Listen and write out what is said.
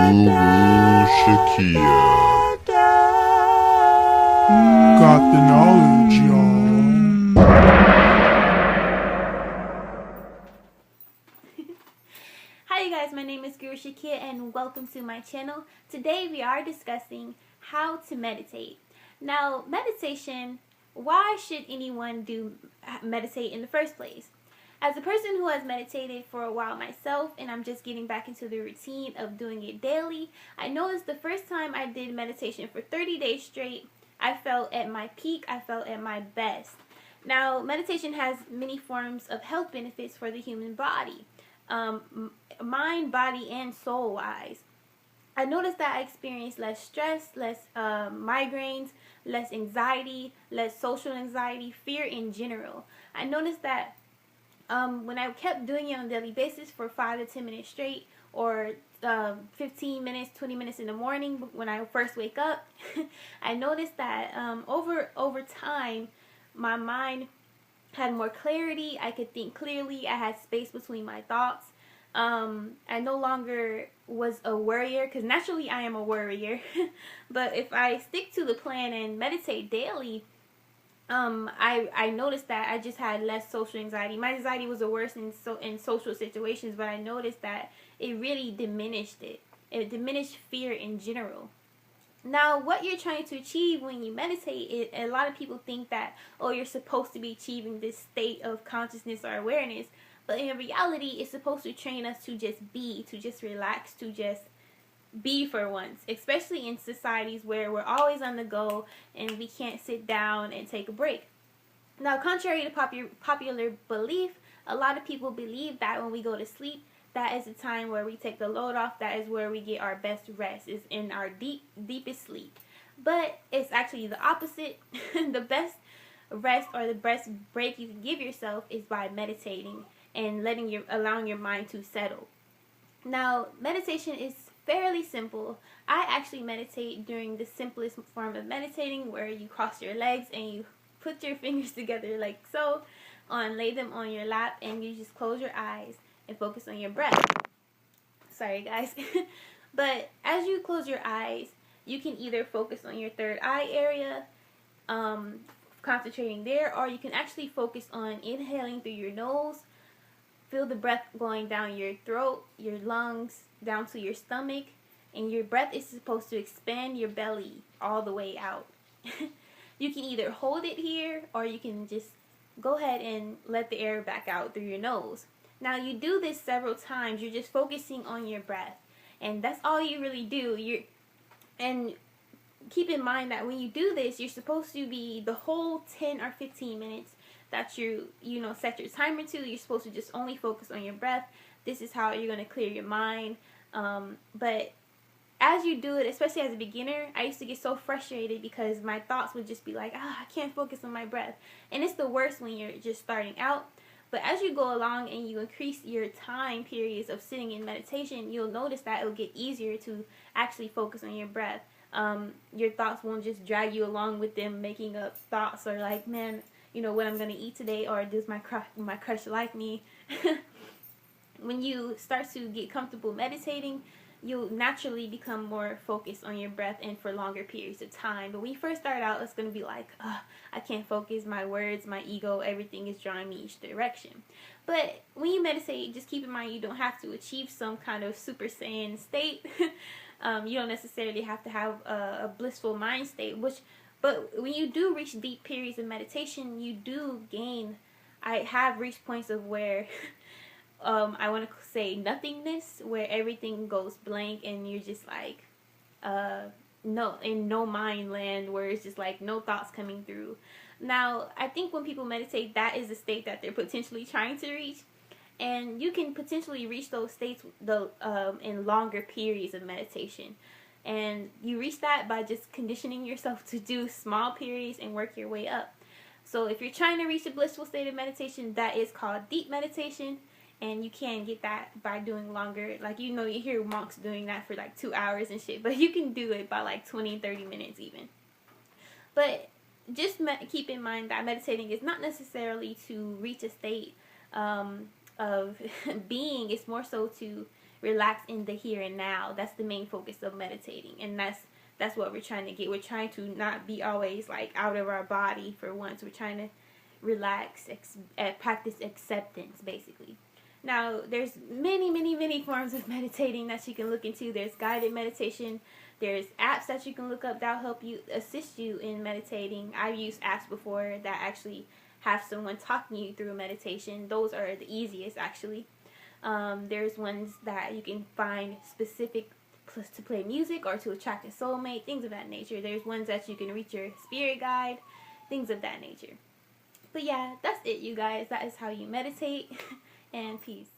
Shakia. Got the knowledge, y'all. Hi you guys, my name is Guru Shakia and welcome to my channel. Today we are discussing how to meditate. Now, meditation, why should anyone meditate in the first place? As a person who has meditated for a while myself, and I'm just getting back into the routine of doing it daily, I noticed the first time I did meditation for 30 days straight, I felt at my peak, I felt at my best. Now, meditation has many forms of health benefits for the human body, mind, body, and soul-wise. I noticed that I experienced less stress, less migraines, less anxiety, less social anxiety, fear in general. I noticed that when I kept doing it on a daily basis for 5 to 10 minutes straight, or 15 minutes, 20 minutes in the morning when I first wake up, I noticed that over time, my mind had more clarity. I could think clearly. I had space between my thoughts. I no longer was a worrier, because naturally I am a worrier. But if I stick to the plan and meditate daily, I noticed that I just had less social anxiety. My anxiety was the worst in social situations, but I noticed that it really diminished it. It diminished fear in general. Now, what you're trying to achieve when you meditate, a lot of people think that, oh, you're supposed to be achieving this state of consciousness or awareness, but in reality, it's supposed to train us to just be, to just relax, to just be for once, especially in societies where we're always on the go and we can't sit down and take a break. Now, contrary to popular belief, a lot of people believe that when we go to sleep, that is the time where we take the load off. That is where we get our best rest, is in our deepest sleep. But it's actually the opposite. The best rest or the best break you can give yourself is by meditating and allowing your mind to settle. Now, meditation is fairly simple. I actually meditate during the simplest form of meditating, where you cross your legs and you put your fingers together like so, lay them on your lap, and you just close your eyes and focus on your breath. Sorry guys. But as you close your eyes, you can either focus on your third eye area, concentrating there, or you can actually focus on inhaling through your nose. Feel the breath going down your throat, your lungs, down to your stomach, and your breath is supposed to expand your belly all the way out. You can either hold it here, or you can just go ahead and let the air back out through your nose. Now, you do this several times. You're just focusing on your breath, and that's all you really do. And keep in mind that when you do this, you're supposed to be the whole 10 or 15 minutes that you set your timer to. You're supposed to just only focus on your breath. This is how you're going to clear your mind. But as you do it, especially as a beginner, I used to get so frustrated because my thoughts would just be like, I can't focus on my breath. And it's the worst when you're just starting out. But as you go along and you increase your time periods of sitting in meditation, you'll notice that it'll get easier to actually focus on your breath. Your thoughts won't just drag you along with them making up thoughts, or like, man, what I'm going to eat today, or does my crush like me? When you start to get comfortable meditating, you'll naturally become more focused on your breath and for longer periods of time. But when you first start out, it's going to be like, I can't focus, my words, my ego, everything is drawing me each direction. But when you meditate, just keep in mind you don't have to achieve some kind of Super Saiyan state. You don't necessarily have to have a blissful mind state, but when you do reach deep periods of meditation, you do gain. I have reached points of where I want to say nothingness, where everything goes blank and you're just like no mind land, where it's just like no thoughts coming through. Now, I think when people meditate, that is the state that they're potentially trying to reach, and you can potentially reach those states in longer periods of meditation. And you reach that by just conditioning yourself to do small periods and work your way up. So if you're trying to reach a blissful state of meditation, that is called deep meditation. And you can get that by doing longer. Like, you hear monks doing that for like 2 hours and shit. But you can do it by like 20 and 30 minutes even. But just keep in mind that meditating is not necessarily to reach a state of being. It's more so to relax in the here and now. That's the main focus of meditating, and that's what we're trying to get. We're trying to not be always like out of our body for once. We're trying to relax, practice acceptance, basically. Now, there's many forms of meditating that you can look into. There's guided meditation. There's apps that you can look up that'll help you, assist you in meditating. I've used apps before that actually have someone talking you through meditation. Those are the easiest, actually. There's ones that you can find specific to play music or to attract a soulmate, things of that nature. There's ones that you can reach your spirit guide, things of that nature. But yeah, that's it, you guys. That is how you meditate. And peace.